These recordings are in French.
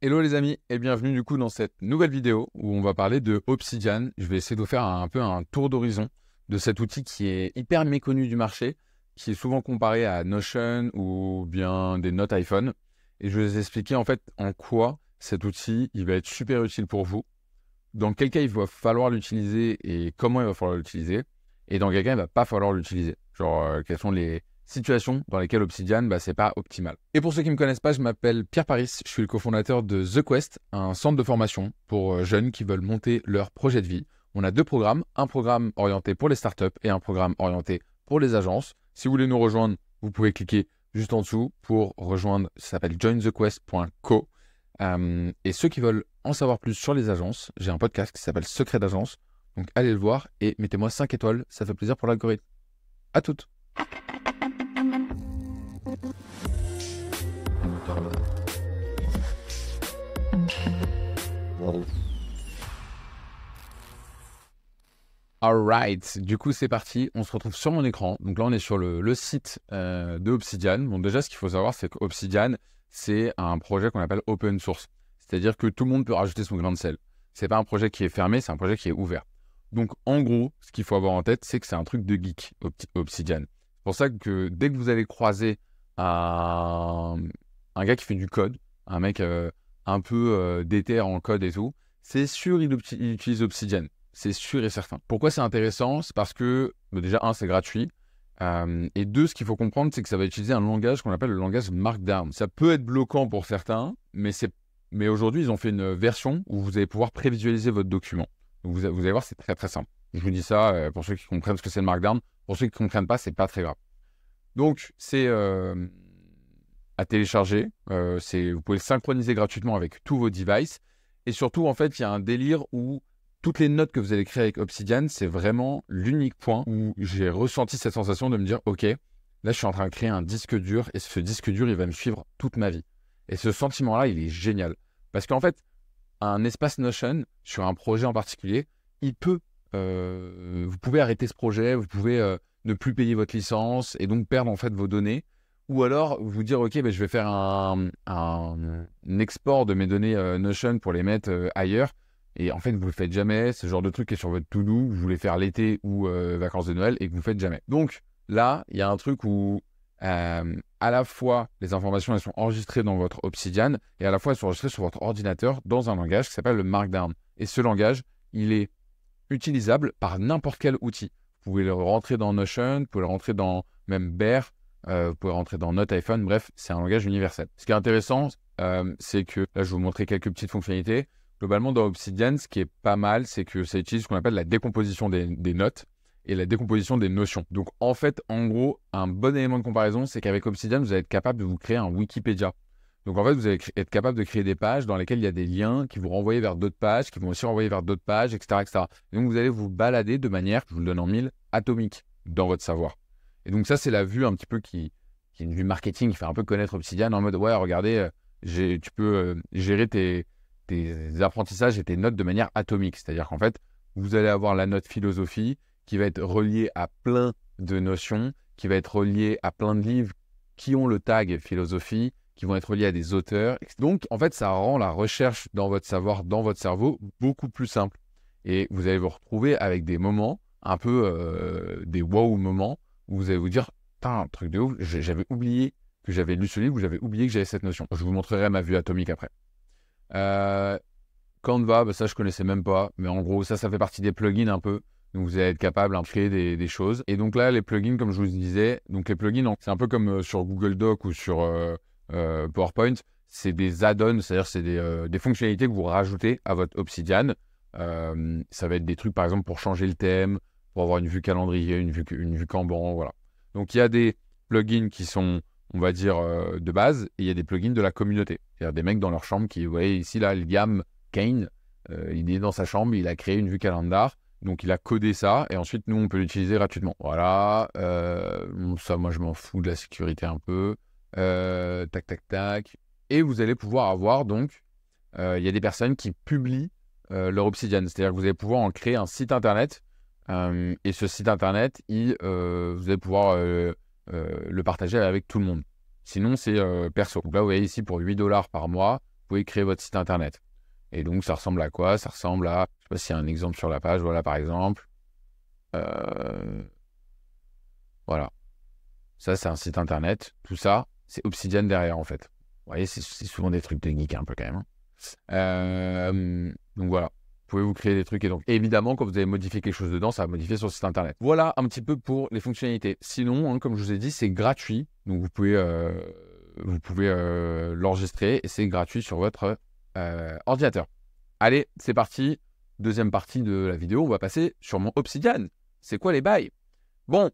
Hello les amis et bienvenue du coup dans cette nouvelle vidéo où on va parler de Obsidian. Je vais essayer de vous faire un peu un tour d'horizon de cet outil qui est hyper méconnu du marché, qui est souvent comparé à Notion ou bien des notes iPhone. Et je vais vous expliquer en fait en quoi cet outil il va être super utile pour vous, dans quel cas il va falloir l'utiliser et comment il va falloir l'utiliser, et dans quel cas il va pas falloir l'utiliser. Genre quelles sont les situations dans lesquelles Obsidian, c'est pas optimal. Et pour ceux qui ne me connaissent pas, je m'appelle Pierre Paris, je suis le cofondateur de The Quest, un centre de formation pour jeunes qui veulent monter leur projet de vie. On a deux programmes, un programme orienté pour les startups et un programme orienté pour les agences. Si vous voulez nous rejoindre, vous pouvez cliquer juste en dessous pour rejoindre, ça s'appelle jointhequest.co. Et ceux qui veulent en savoir plus sur les agences, j'ai un podcast qui s'appelle Secret d'agence. Donc allez le voir et mettez-moi 5 étoiles, ça fait plaisir pour l'algorithme. À toutes. Alright, du coup c'est parti, on se retrouve sur mon écran. Donc là on est sur le site de Obsidian. Bon déjà ce qu'il faut savoir c'est qu'Obsidian c'est un projet qu'on appelle open source. C'est-à-dire que tout le monde peut rajouter son grain de sel. C'est pas un projet qui est fermé, c'est un projet qui est ouvert. Donc en gros, ce qu'il faut avoir en tête c'est que c'est un truc de geek, Obsidian. C'est pour ça que dès que vous allez croiser un gars qui fait du code, un mec un peu déter en code et tout, c'est sûr il utilise Obsidian. C'est sûr et certain. Pourquoi c'est intéressant? C'est parce que, déjà, un, c'est gratuit. Et deux, ce qu'il faut comprendre, c'est que ça va utiliser un langage qu'on appelle le langage Markdown. Ça peut être bloquant pour certains, mais aujourd'hui, ils ont fait une version où vous allez pouvoir prévisualiser votre document. Donc vous allez voir, c'est très très simple. Je vous dis ça pour ceux qui comprennent ce que c'est le Markdown. Pour ceux qui ne comprennent pas, c'est pas très grave. Donc, c'est à télécharger. Vous pouvez le synchroniser gratuitement avec tous vos devices. Et surtout, en fait, il y a un délire où toutes les notes que vous allez créer avec Obsidian, c'est vraiment l'unique point où j'ai ressenti cette sensation de me dire, OK, là, je suis en train de créer un disque dur et ce disque dur, il va me suivre toute ma vie. Et ce sentiment-là, il est génial. Parce qu'en fait, un espace Notion sur un projet en particulier, vous pouvez arrêter ce projet, vous pouvez ne plus payer votre licence et donc perdre en fait vos données. Ou alors vous dire, OK, je vais faire un export de mes données Notion pour les mettre ailleurs. Et en fait, vous ne le faites jamais. Ce genre de truc est sur votre to-do. Vous voulez faire l'été ou vacances de Noël et que vous ne le faites jamais. Donc là, il y a un truc où à la fois les informations elles sont enregistrées dans votre Obsidian et à la fois elles sont enregistrées sur votre ordinateur dans un langage qui s'appelle le Markdown. Et ce langage, il est utilisable par n'importe quel outil. Vous pouvez le rentrer dans Notion, vous pouvez le rentrer dans même Bear, vous pouvez rentrer dans Note iPhone. Bref, c'est un langage universel. Ce qui est intéressant, c'est que là, je vais vous montrer quelques petites fonctionnalités. Globalement, dans Obsidian, ce qui est pas mal, c'est que ça utilise ce qu'on appelle la décomposition des notes et la décomposition des notions. Donc, en fait, en gros, un bon élément de comparaison, c'est qu'avec Obsidian, vous allez être capable de vous créer un Wikipédia. Donc, en fait, vous allez être capable de créer des pages dans lesquelles il y a des liens qui vous renvoient vers d'autres pages, qui vont aussi renvoyer vers d'autres pages, etc., etc. Et donc, vous allez vous balader de manière, je vous le donne en mille, atomique dans votre savoir. Et donc, ça, c'est la vue un petit peu qui est une vue marketing qui fait un peu connaître Obsidian en mode, ouais, regardez, tu peux gérer tes apprentissages et tes notes de manière atomique. C'est-à-dire qu'en fait, vous allez avoir la note philosophie qui va être reliée à plein de notions, qui va être reliée à plein de livres qui ont le tag philosophie, qui vont être reliés à des auteurs. Donc, en fait, ça rend la recherche dans votre savoir, dans votre cerveau, beaucoup plus simple. Et vous allez vous retrouver avec des moments, un peu des wow moments, où vous allez vous dire, putain, un truc de ouf, j'avais oublié que j'avais lu ce livre, ou j'avais oublié que j'avais cette notion. Je vous montrerai ma vue atomique après. Canva, ça je connaissais même pas, mais en gros ça fait partie des plugins un peu, donc vous allez être capable de créer des choses. Et donc là les plugins comme je vous disais, donc les plugins c'est un peu comme sur Google Doc ou sur PowerPoint, c'est des add-ons, c'est-à-dire c'est des fonctionnalités que vous rajoutez à votre Obsidian. Ça va être des trucs par exemple pour changer le thème, pour avoir une vue calendrier, une vue Kanban, voilà. Donc il y a des plugins qui sont, on va dire, de base, et il y a des plugins de la communauté. C'est-à-dire des mecs dans leur chambre qui, vous voyez ici, là, Liam Kane, il est dans sa chambre, il a créé une vue calendar, donc il a codé ça, et ensuite, nous, on peut l'utiliser gratuitement. Voilà, ça, moi, je m'en fous de la sécurité un peu. Tac, tac, tac. Et vous allez pouvoir avoir, donc, il y a des personnes qui publient leur Obsidian. C'est-à-dire que vous allez pouvoir en créer un site internet, et ce site internet, vous allez pouvoir le partager avec tout le monde. Sinon, c'est perso. Donc là, vous voyez ici, pour $8 par mois, pouvez créer votre site internet. Et donc, ça ressemble à quoi? Ça ressemble à, je sais pas s'il y a un exemple sur la page, voilà, par exemple. Voilà. Ça, c'est un site internet. Tout ça, c'est Obsidian derrière, en fait. Vous voyez, c'est souvent des trucs techniques un peu quand même. Donc voilà. Vous pouvez vous créer des trucs et donc évidemment quand vous allez modifier quelque chose dedans, ça va modifier sur le site internet. Voilà un petit peu pour les fonctionnalités. Sinon, hein, comme je vous ai dit, c'est gratuit. Donc vous pouvez l'enregistrer et c'est gratuit sur votre ordinateur. Allez, c'est parti. Deuxième partie de la vidéo, on va passer sur mon Obsidian. C'est quoi les bails? Bon,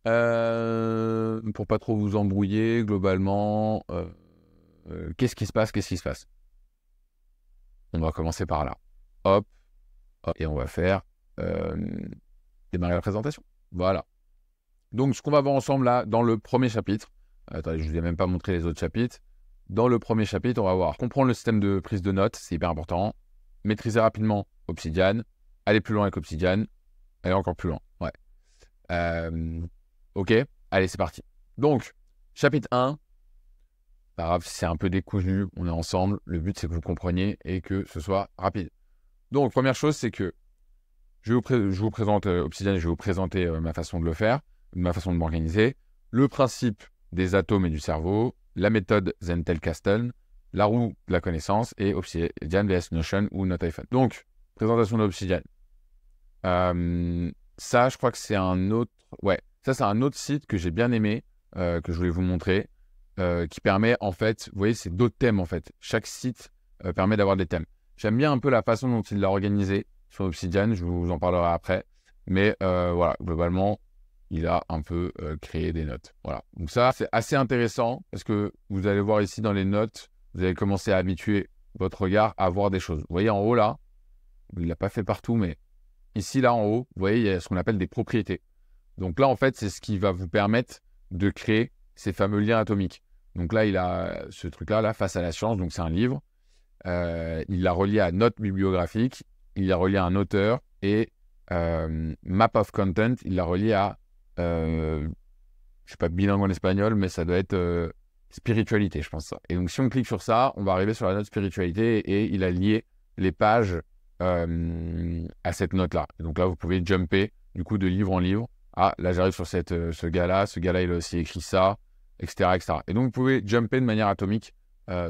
pour pas trop vous embrouiller, globalement, qu'est-ce qui se passe? On va commencer par là. Hop, et on va faire démarrer la présentation. Voilà. Donc, ce qu'on va voir ensemble là, dans le premier chapitre, attendez, je ne vous ai même pas montré les autres chapitres. Dans le premier chapitre, on va voir comprendre le système de prise de notes, c'est hyper important. Maîtriser rapidement Obsidian, aller plus loin avec Obsidian, aller encore plus loin. Ouais. Ok, allez, c'est parti. Donc, chapitre 1. Pas grave, c'est un peu décousu, on est ensemble. Le but, c'est que vous compreniez et que ce soit rapide. Donc, première chose, c'est que je vous présente Obsidian et je vais vous présenter ma façon de le faire, ma façon de m'organiser, le principe des atomes et du cerveau, la méthode Zentel-Castle, la roue de la connaissance et Obsidian vs Notion ou NoteIPhone. Donc, présentation d'Obsidian. Ça, je crois que c'est un autre... Ouais, ça, c'est un autre site que j'ai bien aimé, que je voulais vous montrer, qui permet, en fait, vous voyez, c'est d'autres thèmes, en fait. Chaque site permet d'avoir des thèmes. J'aime bien un peu la façon dont il l'a organisé sur Obsidian, je vous en parlerai après. Mais voilà, globalement, il a un peu créé des notes. Voilà. Donc ça, c'est assez intéressant parce que vous allez voir ici dans les notes, vous allez commencer à habituer votre regard à voir des choses. Vous voyez en haut là, il ne l'a pas fait partout, mais ici là en haut, vous voyez, il y a ce qu'on appelle des propriétés. Donc là, en fait, c'est ce qui va vous permettre de créer ces fameux liens atomiques. Donc là, il a ce truc-là, là, Face à la science, donc c'est un livre. Il l'a relié à notes bibliographiques, il l'a relié à un auteur et Map of Content, il l'a relié à, je ne suis pas bilingue en espagnol, mais ça doit être spiritualité, je pense ça. Et donc si on clique sur ça, on va arriver sur la note spiritualité et il a lié les pages à cette note-là. Et donc là, vous pouvez jumper du coup de livre en livre. Ah, là j'arrive sur ce gars-là il a aussi écrit ça, etc., etc. Et donc vous pouvez jumper de manière atomique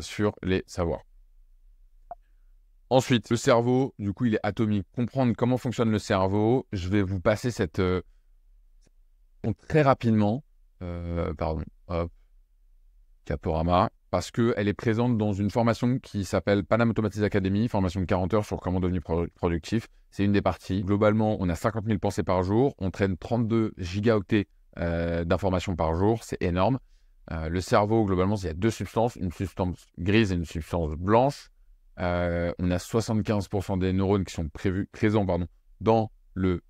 sur les savoirs. Ensuite, le cerveau, du coup, il est atomique. Comprendre comment fonctionne le cerveau. Je vais vous passer cette... très rapidement. Pardon. Hop. Caporama. Parce qu'elle est présente dans une formation qui s'appelle Panam Automatisé Academy, formation de 40 heures sur comment devenir productif. C'est une des parties. Globalement, on a 50 000 pensées par jour. On traîne 32 gigaoctets d'informations par jour. C'est énorme. Le cerveau, globalement, il y a deux substances. Une substance grise et une substance blanche. On a 75% des neurones qui sont présents dans le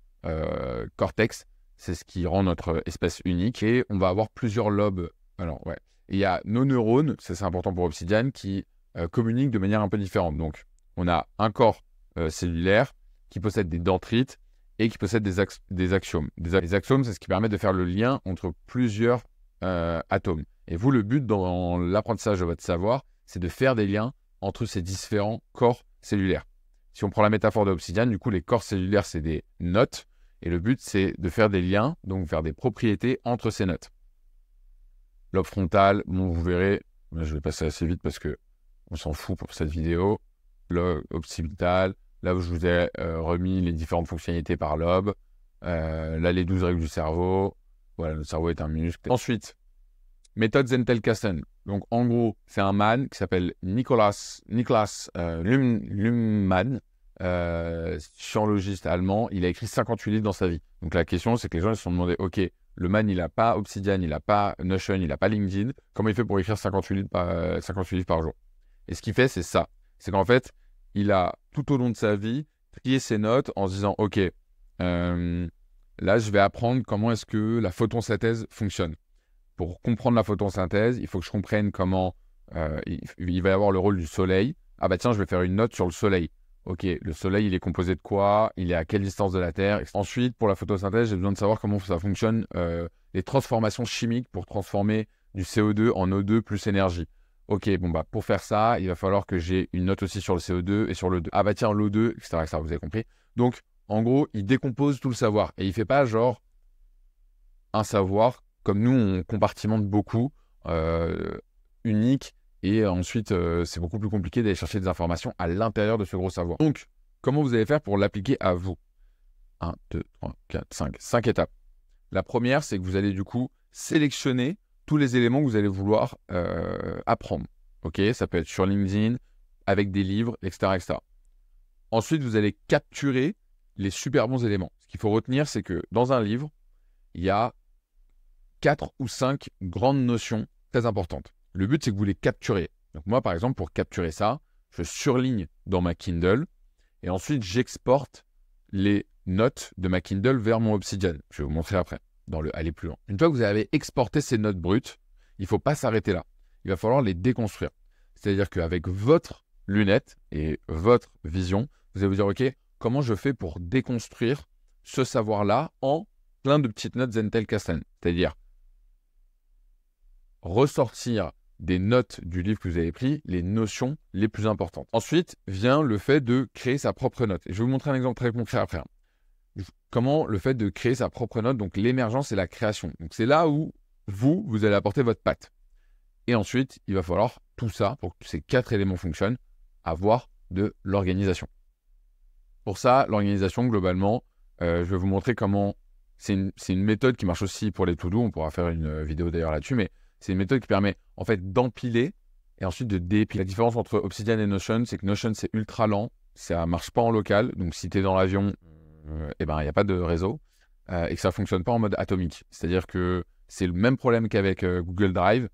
cortex. C'est ce qui rend notre espèce unique. Et on va avoir plusieurs lobes. Alors, ouais. Et il y a nos neurones, ça c'est important pour Obsidian, qui communiquent de manière un peu différente. Donc, on a un corps cellulaire qui possède des dendrites et qui possède des axiomes. Les axiomes, c'est ce qui permet de faire le lien entre plusieurs atomes. Et vous, le but dans l'apprentissage de votre savoir, c'est de faire des liens entre ces différents corps cellulaires. Si on prend la métaphore de Obsidian, du coup, les corps cellulaires, c'est des notes. Et le but, c'est de faire des liens, donc faire des propriétés entre ces notes. Lobe frontal, bon, vous verrez, je vais passer assez vite parce qu'on s'en fout pour cette vidéo. Lobe occipital, là où je vous ai remis les différentes fonctionnalités par lobe. Là, les 12 règles du cerveau. Voilà, le cerveau est un muscle. Ensuite, méthode Zentel-Castle. Donc, en gros, c'est un man qui s'appelle Niklas Luhmann, scientologiste allemand. Il a écrit 58 livres dans sa vie. Donc, la question, c'est que les gens se sont demandé, OK, le man, il n'a pas Obsidian, il n'a pas Notion, il n'a pas LinkedIn. Comment il fait pour écrire 58 livres par jour? Et ce qu'il fait, c'est ça. C'est qu'en fait, il a, tout au long de sa vie, trié ses notes en se disant, OK, là, je vais apprendre comment est-ce que la photosynthèse fonctionne. Pour comprendre la photosynthèse, il faut que je comprenne comment il va y avoir le rôle du soleil. Ah bah tiens, je vais faire une note sur le soleil. Ok, le soleil, il est composé de quoi? Il est à quelle distance de la Terre? Ensuite, pour la photosynthèse, j'ai besoin de savoir comment ça fonctionne, les transformations chimiques pour transformer du CO2 en O2 plus énergie. Ok, bon bah pour faire ça, il va falloir que j'ai une note aussi sur le CO2 et sur le 2. Ah bah tiens, l'O2, etc., etc., vous avez compris. Donc, en gros, il décompose tout le savoir. Et il fait pas genre un savoir, comme nous, on compartimente beaucoup, unique, et ensuite, c'est beaucoup plus compliqué d'aller chercher des informations à l'intérieur de ce gros savoir. Donc, comment vous allez faire pour l'appliquer à vous? 1, 2, 3, 4, 5. 5 étapes. La première, c'est que vous allez du coup sélectionner tous les éléments que vous allez vouloir apprendre. Ok, ça peut être sur LinkedIn, avec des livres, etc., etc. Ensuite, vous allez capturer les super bons éléments. Ce qu'il faut retenir, c'est que dans un livre, il y a 4 ou 5 grandes notions très importantes. Le but, c'est que vous les capturez. Donc moi, par exemple, pour capturer ça, je surligne dans ma Kindle et ensuite, j'exporte les notes de ma Kindle vers mon Obsidian. Je vais vous montrer après, aller plus loin. Une fois que vous avez exporté ces notes brutes, il ne faut pas s'arrêter là. Il va falloir les déconstruire. C'est-à-dire qu'avec votre lunette et votre vision, vous allez vous dire, OK, comment je fais pour déconstruire ce savoir-là en plein de petites notes Zentel Castagne. C'est-à-dire ressortir des notes du livre que vous avez pris, les notions les plus importantes. Ensuite vient le fait de créer sa propre note. Et je vais vous montrer un exemple très concret après. Comment le fait de créer sa propre note, donc l'émergence et la création. Donc c'est là où vous allez apporter votre patte. Et ensuite, il va falloir tout ça, pour que ces 4 éléments fonctionnent, avoir de l'organisation. Pour ça, l'organisation, globalement, je vais vous montrer comment... C'est une méthode qui marche aussi pour les to-do. On pourra faire une vidéo d'ailleurs là-dessus, mais c'est une méthode qui permet en fait d'empiler et ensuite de dépiler. La différence entre Obsidian et Notion, c'est que Notion, c'est ultra lent. Ça ne marche pas en local. Donc, si tu es dans l'avion, il n'y a pas de réseau et que ça ne fonctionne pas en mode atomique. C'est-à-dire que c'est le même problème qu'avec Google Drive.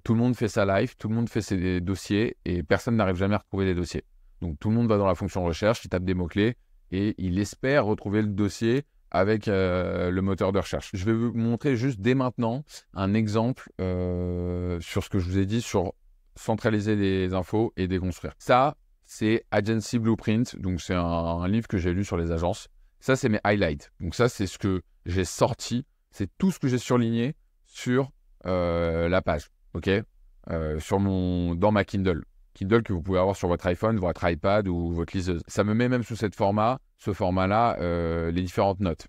Tout le monde fait sa live, tout le monde fait ses dossiers et personne n'arrive jamais à retrouver les dossiers. Donc, tout le monde va dans la fonction recherche, il tape des mots-clés et il espère retrouver le dossier avec le moteur de recherche. Je vais vous montrer juste dès maintenant un exemple sur ce que je vous ai dit sur centraliser les infos et déconstruire. Ça, c'est Agency Blueprint. Donc, c'est un livre que j'ai lu sur les agences. Ça, c'est mes highlights. Donc, ça, c'est ce que j'ai sorti. C'est tout ce que j'ai surligné sur la page. OK, dans ma Kindle. Kindle que vous pouvez avoir sur votre iPhone, votre iPad ou votre liseuse. Ça me met même sous ce format-là, les différentes notes.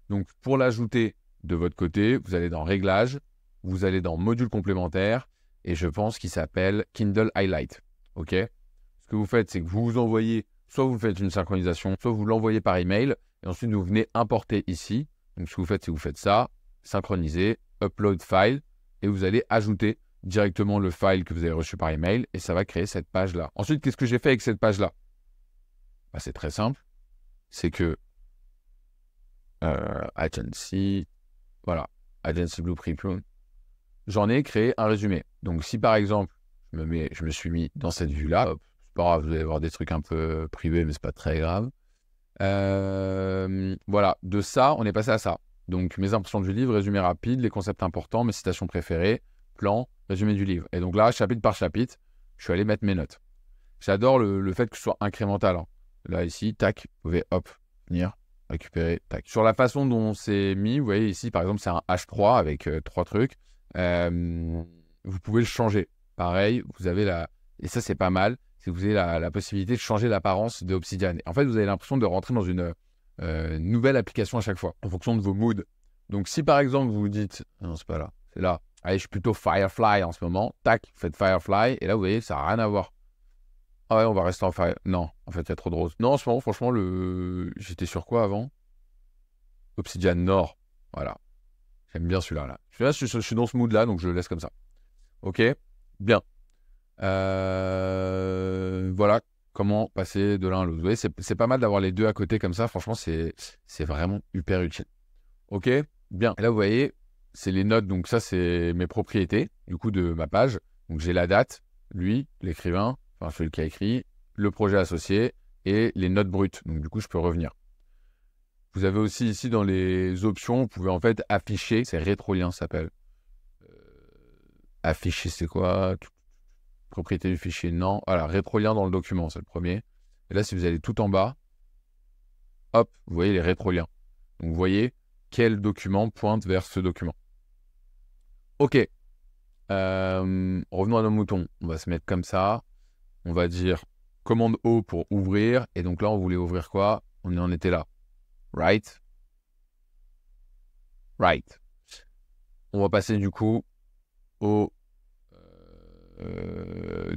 Donc, pour l'ajouter de votre côté, vous allez dans Réglages, vous allez dans Modules complémentaires, et je pense qu'il s'appelle Kindle Highlight. OK, ce que vous faites, c'est que vous vous envoyez, soit vous faites une synchronisation, soit vous l'envoyez par email, et ensuite vous venez importer ici. Donc, ce que vous faites, c'est que vous faites ça, synchroniser, upload file, et vous allez ajouter directement le file que vous avez reçu par email et ça va créer cette page-là. Ensuite, qu'est-ce que j'ai fait avec cette page-là? C'est très simple. C'est que Agency Blueprint, j'en ai créé un résumé. Donc, si par exemple, je me suis mis dans cette vue-là, c'est pas grave, vous allez avoir des trucs un peu privés, mais c'est pas très grave. Voilà, de ça, on est passé à ça. Donc, mes impressions du livre, résumé rapide, les concepts importants, mes citations préférées, plan, résumé du livre. Et donc là, chapitre par chapitre, je suis allé mettre mes notes. J'adore le fait que ce soit incrémental. Hein. Là, ici, tac, vous pouvez, hop, venir, récupérer, tac. Sur la façon dont c'est mis, vous voyez ici, par exemple, c'est un H3 avec 3 trucs. Vous pouvez le changer. Pareil, vous avez et ça, c'est pas mal, c'est que vous avez la possibilité de changer l'apparence de Obsidian. Et en fait, vous avez l'impression de rentrer dans une nouvelle application à chaque fois, en fonction de vos moods. Donc, si par exemple, vous vous dites, non, c'est pas là, c'est là. Allez, je suis plutôt Firefly en ce moment. Tac, vous faites Firefly. Et là, vous voyez, ça n'a rien à voir. Ah ouais, on va rester en Firefly. Non, en fait, il y a trop de rose. Non, en ce moment, franchement, j'étais sur quoi avant? Obsidian Nord. Voilà. J'aime bien celui-là. Là. Je suis dans ce mood-là, donc je le laisse comme ça. OK? Bien. Voilà comment passer de l'un à l'autre. Vous voyez, c'est pas mal d'avoir les deux à côté comme ça. Franchement, c'est vraiment hyper utile. OK? Bien. Et là, vous voyez... c'est les notes, donc ça, c'est mes propriétés, du coup, de ma page. Donc, j'ai la date, lui, l'écrivain, enfin, celui qui a écrit, le projet associé et les notes brutes. Donc, du coup, je peux revenir. Vous avez aussi ici, dans les options, vous pouvez en fait afficher, c'est rétrolien, ça s'appelle. Afficher, c'est quoi? Propriété du fichier, non. Voilà, rétrolien dans le document, c'est le premier. Et là, si vous allez tout en bas, hop, vous voyez les rétroliens. Donc, vous voyez quel document pointe vers ce document. OK. Revenons à nos moutons. On va se mettre comme ça. On va dire commande O pour ouvrir. Et donc là, on voulait ouvrir quoi? On en était là. Right. Right. On va passer du coup au... je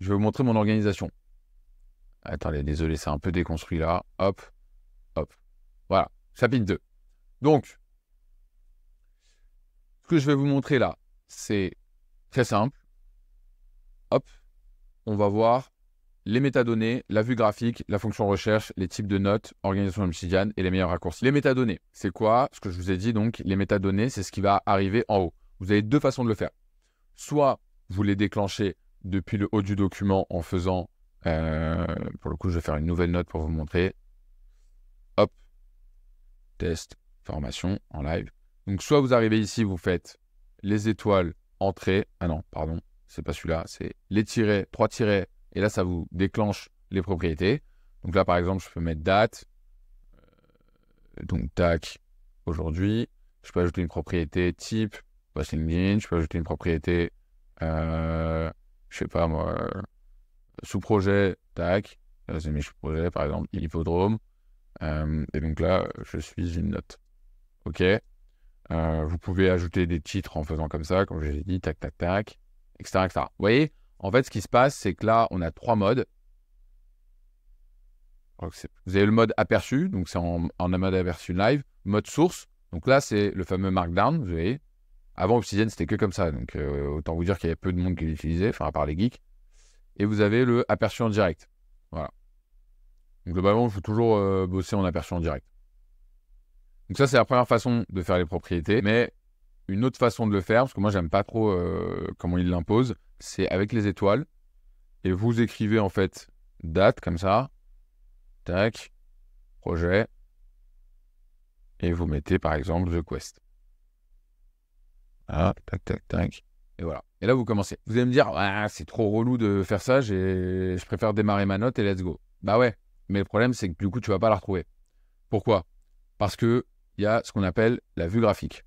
vais vous montrer mon organisation. Attendez, désolé, c'est un peu déconstruit là. Hop, hop. Voilà, chapitre 2. Donc, ce que je vais vous montrer là, c'est très simple. Hop, on va voir les métadonnées, la vue graphique, la fonction recherche, les types de notes, organisation Obsidian et les meilleurs raccourcis. Les métadonnées, c'est quoi? Ce que je vous ai dit, donc, les métadonnées, c'est ce qui va arriver en haut. Vous avez deux façons de le faire. Soit vous les déclenchez depuis le haut du document en faisant, pour le coup, je vais faire une nouvelle note pour vous montrer. Hop, test, formation en live. Donc, soit vous arrivez ici, vous faites les étoiles, entrée. Ah non, pardon, c'est pas celui-là, c'est les tirets, 3 tirets. Et là, ça vous déclenche les propriétés. Donc là, par exemple, je peux mettre date. Donc, tac, aujourd'hui. Je peux ajouter une propriété type, post LinkedIn. Je peux ajouter une propriété, je sais pas moi, sous-projet, tac. Là, c'est mes sous-projets, par exemple, hippodrome. Et donc là, je suis une note. OK. Vous pouvez ajouter des titres en faisant comme ça, comme je l'ai dit, tac, tac, tac, etc., etc. Vous voyez, en fait, ce qui se passe, c'est que là, on a 3 modes. Vous avez le mode aperçu, donc c'est en mode aperçu live. Mode source, donc là, c'est le fameux Markdown, vous voyez. Avant, Obsidian, c'était que comme ça, donc autant vous dire qu'il y avait peu de monde qui l'utilisait, enfin, à part les geeks. Et vous avez le aperçu en direct. Voilà. Donc, globalement, il faut toujours bosser en aperçu en direct. Donc ça, c'est la première façon de faire les propriétés. Mais une autre façon de le faire, parce que moi, j'aime pas trop comment il l'impose, c'est avec les étoiles. Et vous écrivez en fait date, comme ça. Tac. Projet. Et vous mettez par exemple The Quest. Ah, tac, tac, tac. Et voilà. Et là, vous commencez. Vous allez me dire, ah, c'est trop relou de faire ça, je préfère démarrer ma note et let's go. Bah ouais. Mais le problème, c'est que du coup, tu vas pas la retrouver. Pourquoi? Parce que il y a ce qu'on appelle la vue graphique.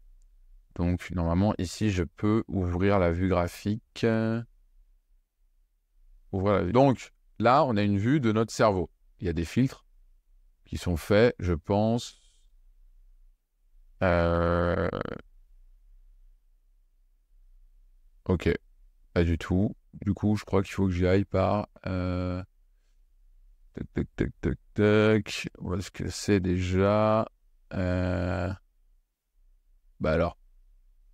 Donc, normalement, ici, je peux ouvrir la vue graphique. Ouvrir la vue. Donc, là, on a une vue de notre cerveau. Il y a des filtres qui sont faits, je pense. Ok, pas du tout. Du coup, je crois qu'il faut que j'y aille par... Tac, tac, tac, tac, tac. Où est-ce que c'est déjà? Bah alors,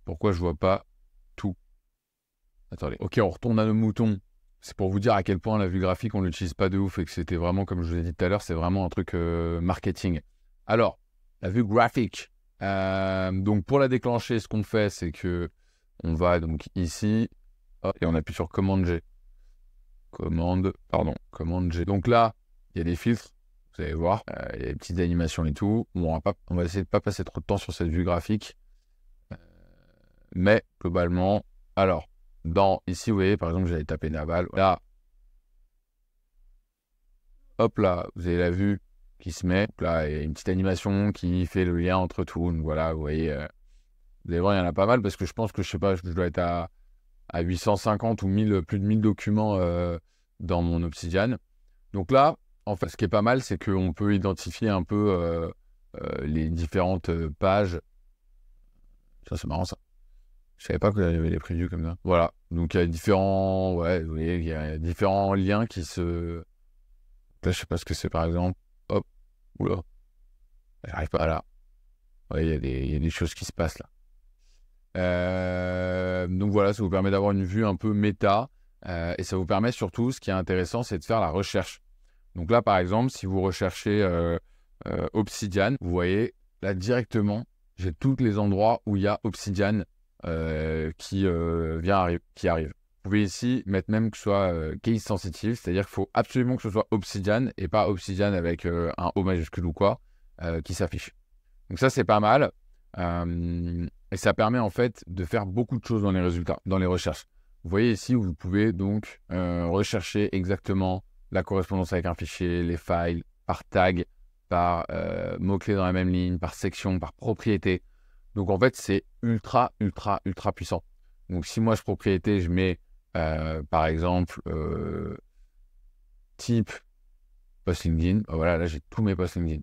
pourquoi je vois pas tout? Attendez. Ok, on retourne à nos moutons. C'est pour vous dire à quel point la vue graphique, on l'utilise pas de ouf et que c'était vraiment, comme je vous ai dit tout à l'heure, c'est vraiment un truc marketing. Alors, la vue graphique. Donc, pour la déclencher, ce qu'on fait, c'est que on va donc ici hop, et on appuie sur commande G. Commande G. Donc là, il y a des filtres. Vous allez voir, il y a des petites animations et tout. Bon, on va essayer de pas passer trop de temps sur cette vue graphique. Mais globalement, alors, ici, vous voyez, par exemple, j'allais taper Naval. Là, hop là, vous avez la vue qui se met. Donc là, il y a une petite animation qui fait le lien entre tout. Donc voilà, vous voyez, vous allez voir, il y en a pas mal parce que je pense que, je sais pas, je dois être à 850 ou 1000, plus de 1000 documents dans mon Obsidian. Donc là, en fait, ce qui est pas mal, c'est qu'on peut identifier un peu les différentes pages. Ça, c'est marrant, ça. Je savais pas qu'il y avait les previews comme ça. Voilà. Donc, il y a différents... Ouais, vous voyez, il y a différents liens qui se... Là, je sais pas ce que c'est, par exemple. Hop. Oula. J'arrive pas là. Ouais, il y a des choses qui se passent là. Donc voilà, ça vous permet d'avoir une vue un peu méta. Et ça vous permet surtout, ce qui est intéressant, c'est de faire la recherche. Donc là, par exemple, si vous recherchez Obsidian, vous voyez, là, directement, j'ai tous les endroits où il y a Obsidian qui arrive. Vous pouvez ici mettre même que ce soit case sensitive, c'est-à-dire qu'il faut absolument que ce soit Obsidian et pas Obsidian avec un O majuscule ou quoi qui s'affiche. Donc ça, c'est pas mal. Et ça permet en fait de faire beaucoup de choses dans les résultats, dans les recherches. Vous voyez ici où vous pouvez donc rechercher exactement la correspondance avec un fichier, les files, par tag, par mots-clés dans la même ligne, par section, par propriété. Donc, en fait, c'est ultra, ultra, ultra puissant. Donc, si moi, je propriété, je mets, par exemple, type post LinkedIn, voilà, là, j'ai tous mes posts LinkedIn.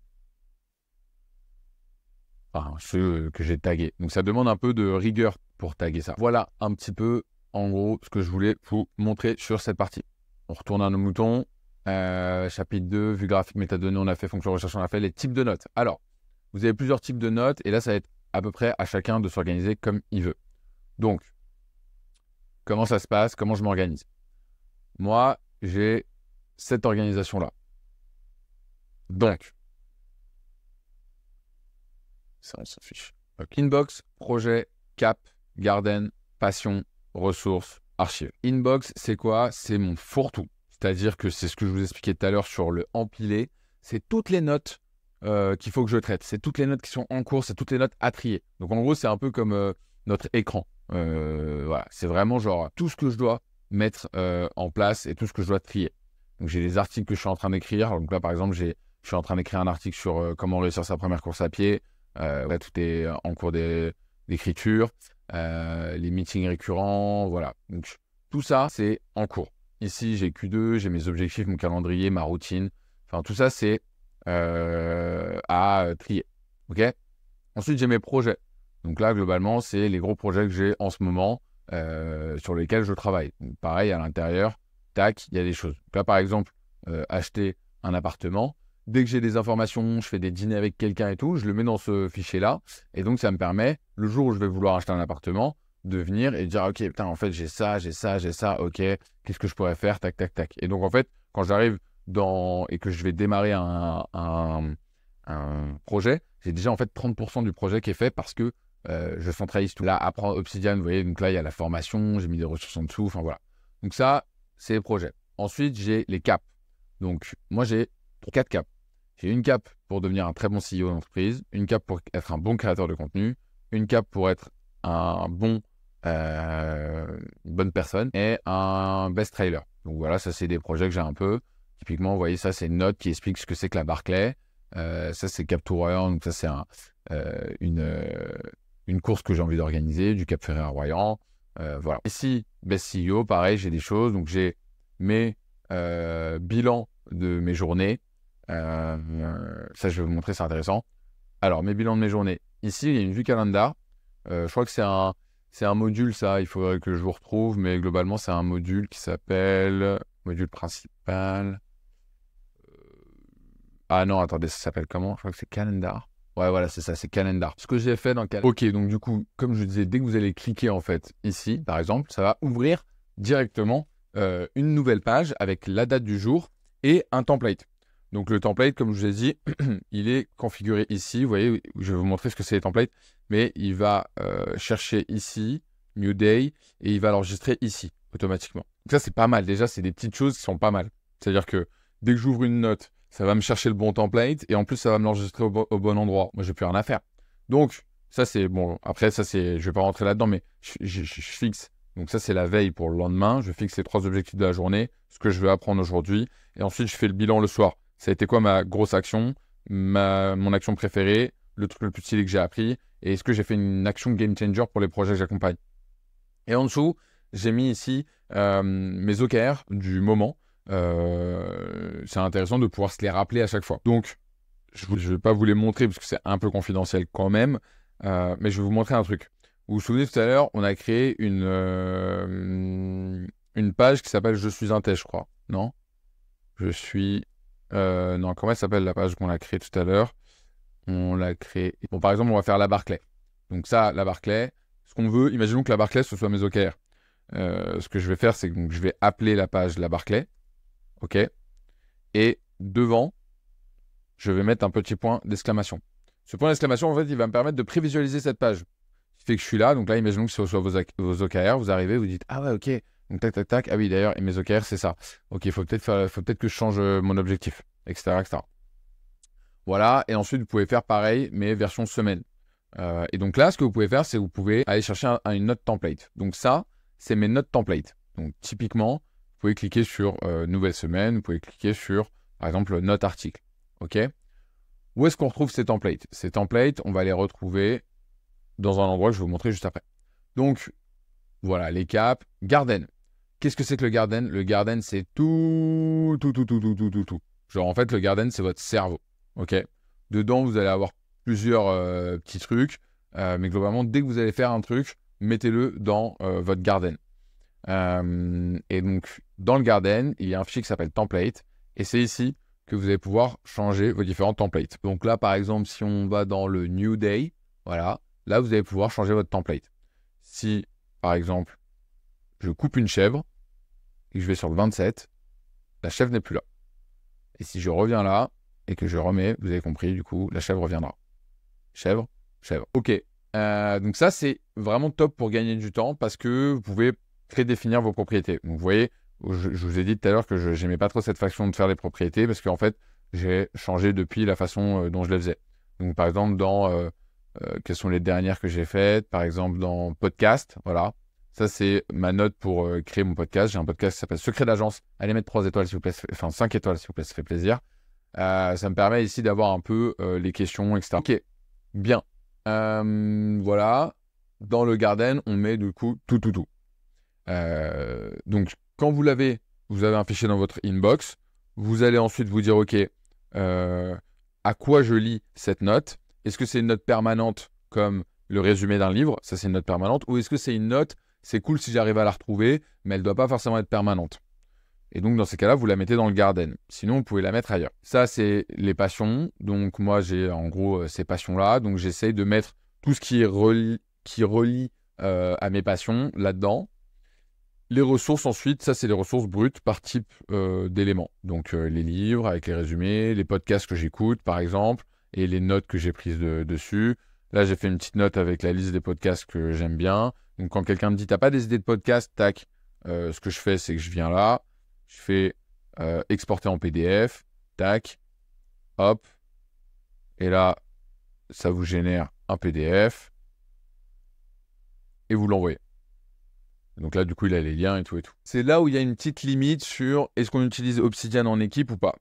Enfin, ceux que j'ai tagués. Donc, ça demande un peu de rigueur pour taguer ça. Voilà un petit peu, en gros, ce que je voulais vous montrer sur cette partie. On retourne à nos moutons. Chapitre 2, vue graphique, métadonnées, on a fait, fonction recherche, on a fait les types de notes. Alors, vous avez plusieurs types de notes et là, ça va être à peu près à chacun de s'organiser comme il veut. Donc, comment ça se passe? Comment je m'organise? Moi, j'ai cette organisation-là. Donc, ça, on s'en fiche. Donc, inbox, projet, cap, garden, passion, ressources, archives. Inbox, c'est quoi? C'est mon fourre-tout. C'est-à-dire que c'est ce que je vous expliquais tout à l'heure sur le empilé. C'est toutes les notes qu'il faut que je traite. C'est toutes les notes qui sont en cours, c'est toutes les notes à trier. Donc, en gros, c'est un peu comme notre écran. Voilà, c'est vraiment genre tout ce que je dois mettre en place et tout ce que je dois trier. Donc, j'ai les articles que je suis en train d'écrire. Donc là, par exemple, je suis en train d'écrire un article sur comment réussir sa première course à pied. Là, tout est en cours d'écriture. Les meetings récurrents, voilà. Donc, tout ça, c'est en cours. Ici, j'ai Q2, j'ai mes objectifs, mon calendrier, ma routine. Enfin, tout ça, c'est à trier. OK? Ensuite, j'ai mes projets. Donc là, globalement, c'est les gros projets que j'ai en ce moment sur lesquels je travaille. Donc, pareil, à l'intérieur, tac, il y a des choses. Donc là, par exemple, acheter un appartement. Dès que j'ai des informations, je fais des dîners avec quelqu'un et tout, je le mets dans ce fichier-là. Et donc, ça me permet, le jour où je vais vouloir acheter un appartement, de venir et de dire, OK, putain, en fait, j'ai ça, OK, qu'est-ce que je pourrais faire, tac, tac, tac. Et donc, en fait, quand j'arrive et que je vais démarrer un projet, j'ai déjà, en fait, 30% du projet qui est fait parce que je centralise tout. Là, apprendre Obsidian, vous voyez, donc là, il y a la formation, j'ai mis des ressources en dessous, enfin, voilà. Donc ça, c'est les projets. Ensuite, j'ai les caps. Donc, moi, j'ai 4 caps. J'ai une cape pour devenir un très bon CEO d'entreprise, une cape pour être un bon créateur de contenu, une cape pour être une bonne personne et un best trailer. Donc voilà, ça c'est des projets que j'ai un peu. Typiquement, vous voyez, ça c'est une note qui explique ce que c'est que la Barclay. Ça c'est Cap Tourer, donc ça c'est une course que j'ai envie d'organiser, du Cap Ferret à Royan. Voilà. Ici, best CEO, pareil, j'ai des choses. Donc j'ai mes bilans de mes journées. Ça, je vais vous montrer, c'est intéressant. Alors, mes bilans de mes journées. Ici, il y a une vue calendar. Je crois que c'est un module, ça. Il faudrait que je vous retrouve. Mais globalement, c'est un module qui s'appelle... Module principal. Ah non, attendez, ça s'appelle comment? Je crois que c'est calendar. Ouais, voilà, c'est ça, c'est calendar. Ce que j'ai fait dans calendar. Ok, donc du coup, comme je disais, dès que vous allez cliquer, en fait, ici, par exemple, ça va ouvrir directement une nouvelle page avec la date du jour et un template. Donc le template, comme je vous ai dit, il est configuré ici. Vous voyez, je vais vous montrer ce que c'est les templates. Mais il va chercher ici, New Day, et il va l'enregistrer ici, automatiquement. Donc ça, c'est pas mal. Déjà, c'est des petites choses qui sont pas mal. C'est-à-dire que dès que j'ouvre une note, ça va me chercher le bon template, et en plus, ça va me l'enregistrer au bon endroit. Moi, j'ai plus rien à faire. Donc, ça, c'est bon. Après, ça, c'est, je vais pas rentrer là-dedans, mais je fixe. Donc ça, c'est la veille pour le lendemain. Je fixe les 3 objectifs de la journée, ce que je veux apprendre aujourd'hui. Et ensuite, je fais le bilan le soir. Ça a été quoi ma grosse action, mon action préférée, le truc le plus stylé que j'ai appris, et est-ce que j'ai fait une action game changer pour les projets que j'accompagne. Et en dessous, j'ai mis ici mes OKR du moment. C'est intéressant de pouvoir se les rappeler à chaque fois. Donc, je ne vais pas vous les montrer parce que c'est un peu confidentiel quand même, mais je vais vous montrer un truc. Vous vous souvenez tout à l'heure, on a créé une page qui s'appelle « Je suis un test », je crois. Non ? Je suis... non, comment elle s'appelle la page qu'on a créée tout à l'heure? On l'a créée... Bon, par exemple, on va faire la Barclay. Donc ça, la Barclay, ce qu'on veut, imaginons que la Barclay, ce soit mes OKR. Ce que je vais faire, c'est que je vais appeler la page la Barclay. OK? Et devant, je vais mettre un petit point d'exclamation. Ce point d'exclamation, en fait, il va me permettre de prévisualiser cette page. Ce qui fait que je suis là. Donc là, imaginons que ce soit vos OKR. Vous arrivez, vous dites « Ah ouais, OK. » Donc tac, tac, tac. Ah oui, d'ailleurs, et mes OKR, c'est ça. OK, il faut peut-être que je change mon objectif, etc., etc. Voilà. Et ensuite, vous pouvez faire pareil, mais version semaine. Et donc là, ce que vous pouvez faire, c'est que vous pouvez aller chercher une note template. Donc ça, c'est mes notes template. Donc typiquement, vous pouvez cliquer sur nouvelle semaine. Vous pouvez cliquer sur, par exemple, note article. OK? Où est-ce qu'on retrouve ces templates? Ces templates, on va les retrouver dans un endroit que je vais vous montrer juste après. Donc, voilà, les caps. Garden. Qu'est-ce que c'est que le Garden? Le Garden, c'est tout. Genre, en fait, le Garden, c'est votre cerveau. OK? Dedans, vous allez avoir plusieurs petits trucs. Mais globalement, dès que vous allez faire un truc, mettez-le dans votre Garden. Et donc, dans le Garden, il y a un fichier qui s'appelle Template. Et c'est ici que vous allez pouvoir changer vos différents templates. Donc là, par exemple, si on va dans le New Day, voilà, là, vous allez pouvoir changer votre template. Si, par exemple, je coupe une chèvre et que je vais sur le 27, la chèvre n'est plus là. Et si je reviens là et que je remets, vous avez compris, du coup, la chèvre reviendra. Chèvre, chèvre. OK. Donc ça, c'est vraiment top pour gagner du temps parce que vous pouvez prédéfinir vos propriétés. Donc vous voyez, je vous ai dit tout à l'heure que je n'aimais pas trop cette façon de faire les propriétés parce qu'en fait, j'ai changé depuis la façon dont je les faisais. Donc par exemple, dans quelles sont les dernières que j'ai faites, par exemple dans podcast, voilà. Ça, c'est ma note pour créer mon podcast. J'ai un podcast qui s'appelle Secret d'agence. Allez mettre 3 étoiles, s'il vous plaît. Enfin, 5 étoiles, s'il vous plaît, ça fait plaisir. Ça me permet ici d'avoir un peu les questions, etc. OK, bien. Voilà. Dans le Garden, on met du coup tout. Donc, quand vous avez un fichier dans votre inbox. Vous allez ensuite vous dire, OK, à quoi je lis cette note? Est-ce que c'est une note permanente comme le résumé d'un livre? Ça, c'est une note permanente. Ou est-ce que c'est une note, c'est cool si j'arrive à la retrouver, mais elle ne doit pas forcément être permanente? Et donc, dans ces cas-là, vous la mettez dans le Garden. Sinon, vous pouvez la mettre ailleurs. Ça, c'est les passions. Donc, moi, j'ai en gros ces passions-là. Donc, j'essaye de mettre tout ce qui relie à mes passions là-dedans. Les ressources, ensuite, ça, c'est les ressources brutes par type d'éléments. Donc, les livres avec les résumés, les podcasts que j'écoute, par exemple, et les notes que j'ai prises dessus. Là, j'ai fait une petite note avec la liste des podcasts que j'aime bien. Donc, quand quelqu'un me dit, t'as pas des idées de podcast, tac, ce que je fais, c'est que je viens là. Je fais exporter en PDF, tac, hop, et là, ça vous génère un PDF, et vous l'envoyez. Donc là, du coup, il a les liens et tout. C'est là où il y a une petite limite sur est-ce qu'on utilise Obsidian en équipe ou pas.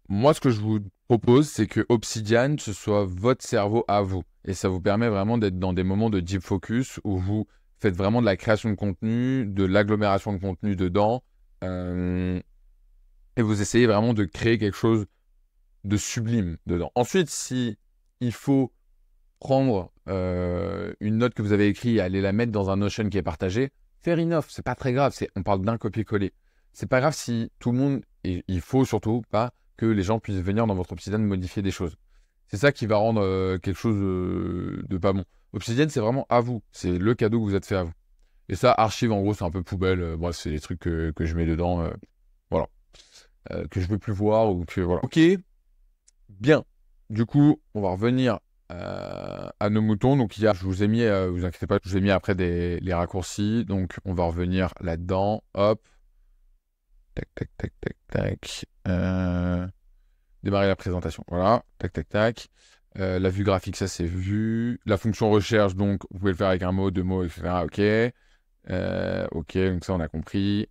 Moi, ce que je vous propose, c'est que Obsidian, ce soit votre cerveau à vous. Et ça vous permet vraiment d'être dans des moments de deep focus où vous faites vraiment de la création de contenu, de l'agglomération de contenu dedans. Et vous essayez vraiment de créer quelque chose de sublime dedans. Ensuite, si il faut prendre une note que vous avez écrite et aller la mettre dans un Notion qui est partagé, fair enough, c'est pas très grave. On parle d'un copier-coller. C'est pas grave si tout le monde, et il faut surtout pas que les gens puissent venir dans votre Obsidian modifier des choses. C'est ça qui va rendre quelque chose de pas bon. Obsidian, c'est vraiment à vous. C'est le cadeau que vous êtes fait à vous. Et ça, archive, en gros, c'est un peu poubelle. Bref, c'est les trucs que je mets dedans. Voilà. Que je veux plus voir ou que voilà. OK, bien. Du coup, on va revenir à nos moutons. Donc, je vous ai mis, vous inquiétez pas, je vous ai mis après les raccourcis. Donc, on va revenir là-dedans. Hop. Tac. Démarrer la présentation. Voilà. Tac. La vue graphique, ça c'est vu. La fonction recherche, donc, vous pouvez le faire avec un mot, deux mots, etc. OK, donc ça, on a compris.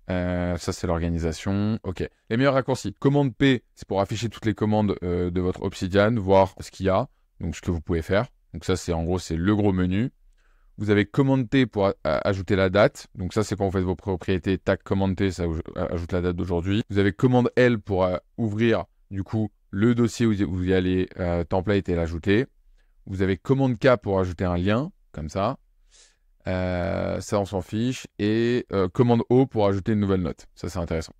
Ça, c'est l'organisation. OK. Les meilleurs raccourcis. Commande P, c'est pour afficher toutes les commandes de votre Obsidian, voir ce qu'il y a, donc ce que vous pouvez faire. Donc ça, c'est en gros, c'est le gros menu. Vous avez commande T pour ajouter la date. Donc ça, c'est quand vous faites vos propriétés. Tac, commande T, ça ajoute la date d'aujourd'hui. Vous avez commande L pour ouvrir, du coup, le dossier où vous y allez template et l'ajouter. Vous avez commande K pour ajouter un lien, comme ça. Ça, on s'en fiche. Et commande O pour ajouter une nouvelle note. Ça, c'est intéressant.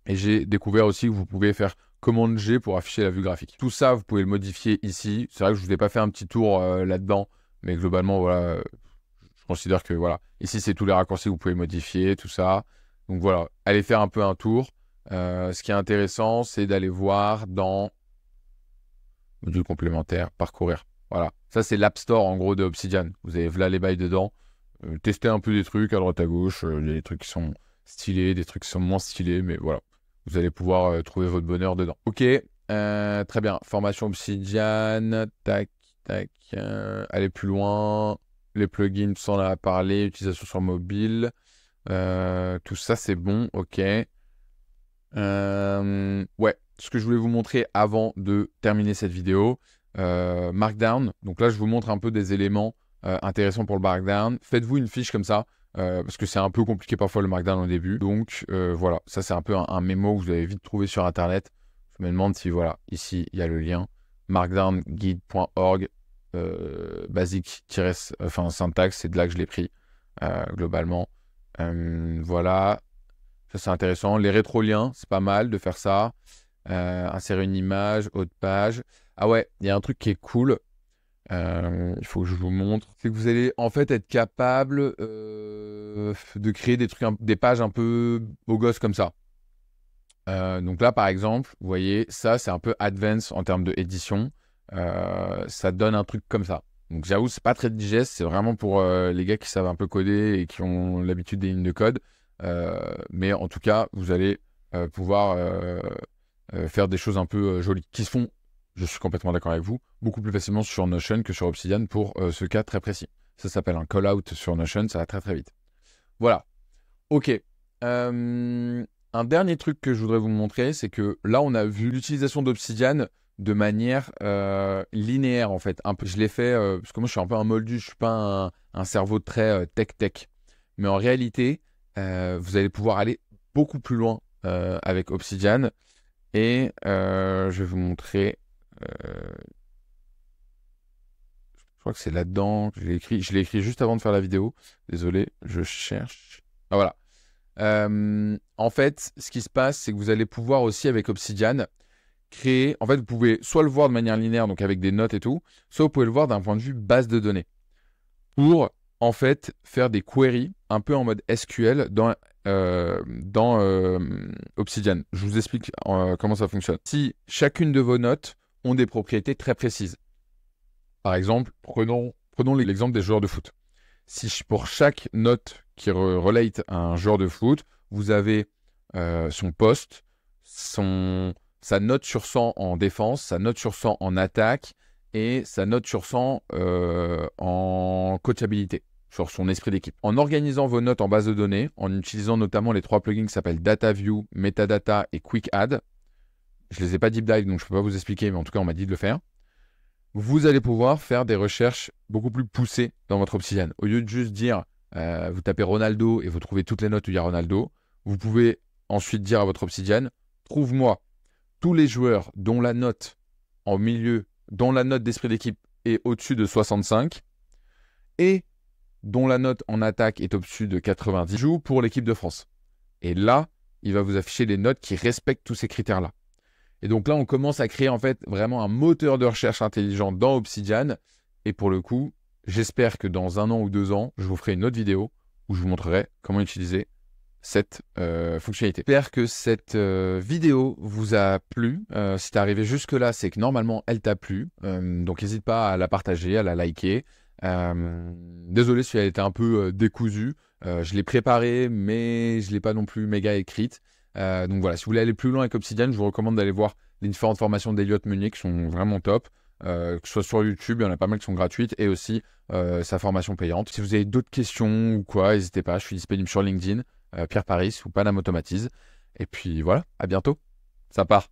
Et j'ai découvert aussi que vous pouvez faire commande G pour afficher la vue graphique. Tout ça, vous pouvez le modifier ici. C'est vrai que je ne vous ai pas fait un petit tour là-dedans. Mais globalement, voilà, je considère que voilà. Ici, c'est tous les raccourcis que vous pouvez modifier, tout ça. Donc voilà, allez faire un peu un tour. Ce qui est intéressant, c'est d'aller voir dans module complémentaire, parcourir. Voilà, ça c'est l'App Store en gros de Obsidian. Vous avez là les bails dedans. Testez un peu des trucs à droite à gauche. Il y a des trucs qui sont stylés, des trucs qui sont moins stylés, mais voilà. Vous allez pouvoir trouver votre bonheur dedans. OK, très bien. Formation Obsidian, tac. Aller plus loin. Les plugins, tout ça on en a parlé. Utilisation sur mobile. Tout ça c'est bon, OK. Ouais, ce que je voulais vous montrer avant de terminer cette vidéo. Markdown. Donc là, je vous montre un peu des éléments intéressant pour le markdown. Faites-vous une fiche comme ça, parce que c'est un peu compliqué parfois le markdown au début. Donc voilà, ça c'est un peu un mémo que vous allez vite trouver sur Internet. Je me demande si voilà, ici il y a le lien markdownguide.org syntaxe, c'est de là que je l'ai pris globalement. Voilà, ça c'est intéressant. Les rétroliens, c'est pas mal de faire ça. Insérer une image, haut de page. Ah ouais, il y a un truc qui est cool. Il faut que je vous montre. C'est que vous allez en fait être capable de créer des trucs, des pages un peu beau gosse comme ça. Donc là, par exemple, vous voyez, ça c'est un peu advanced en termes d'édition. Ça donne un truc comme ça. Donc j'avoue, c'est pas très digeste. C'est vraiment pour les gars qui savent un peu coder et qui ont l'habitude des lignes de code. Mais en tout cas, vous allez pouvoir faire des choses un peu jolies qui se font, je suis complètement d'accord avec vous, beaucoup plus facilement sur Notion que sur Obsidian pour ce cas très précis. Ça s'appelle un call-out sur Notion, ça va très très vite. Voilà. Ok. Un dernier truc que je voudrais vous montrer, c'est que là, on a vu l'utilisation d'Obsidian de manière linéaire, en fait. Un peu, je l'ai fait, parce que moi, je suis un peu un moldu, je ne suis pas un cerveau très tech-tech. Mais en réalité, vous allez pouvoir aller beaucoup plus loin avec Obsidian. Et je vais vous montrer. Je crois que c'est là-dedans que je l'ai écrit. Je l'ai écrit juste avant de faire la vidéo. Désolé, je cherche. Ah voilà. En fait, ce qui se passe, c'est que vous allez pouvoir aussi avec Obsidian créer. En fait, vous pouvez soit le voir de manière linéaire, donc avec des notes et tout, soit vous pouvez le voir d'un point de vue base de données. Pour en fait faire des queries un peu en mode SQL dans Obsidian. Je vous explique comment ça fonctionne. Si chacune de vos notes ont des propriétés très précises. Par exemple, prenons l'exemple des joueurs de foot. Si pour chaque note qui relate à un joueur de foot, vous avez son poste, sa note sur 100 en défense, sa note sur 100 en attaque et sa note sur 100 en coachabilité, sur son esprit d'équipe. En organisant vos notes en base de données, en utilisant notamment les 3 plugins qui s'appellent DataView, Metadata et QuickAdd, je ne les ai pas deep dive, donc je ne peux pas vous expliquer, mais en tout cas, on m'a dit de le faire. Vous allez pouvoir faire des recherches beaucoup plus poussées dans votre Obsidian. Au lieu de juste dire, vous tapez Ronaldo et vous trouvez toutes les notes où il y a Ronaldo, vous pouvez ensuite dire à votre Obsidian, trouve-moi tous les joueurs dont la note en milieu, dont la note d'esprit d'équipe est au-dessus de 65 et dont la note en attaque est au-dessus de 90, joue pour l'équipe de France. Et là, il va vous afficher les notes qui respectent tous ces critères-là. Et donc là, on commence à créer en fait vraiment un moteur de recherche intelligent dans Obsidian. Et pour le coup, j'espère que dans 1 an ou 2 ans, je vous ferai une autre vidéo où je vous montrerai comment utiliser cette fonctionnalité. J'espère que cette vidéo vous a plu. Si t'es arrivé jusque-là, c'est que normalement, elle t'a plu. Donc n'hésite pas à la partager, à la liker. Désolé si elle était un peu décousue. Je l'ai préparée, mais je ne l'ai pas non plus méga écrite. Donc voilà, si vous voulez aller plus loin avec Obsidian, je vous recommande d'aller voir les différentes formations d'Elliott Meunier qui sont vraiment top. Que ce soit sur YouTube, il y en a pas mal qui sont gratuites, et aussi sa formation payante. Si vous avez d'autres questions ou quoi, n'hésitez pas, je suis disponible sur LinkedIn, Pierre Paris ou Paname Automatise. Et puis voilà, à bientôt, ça part.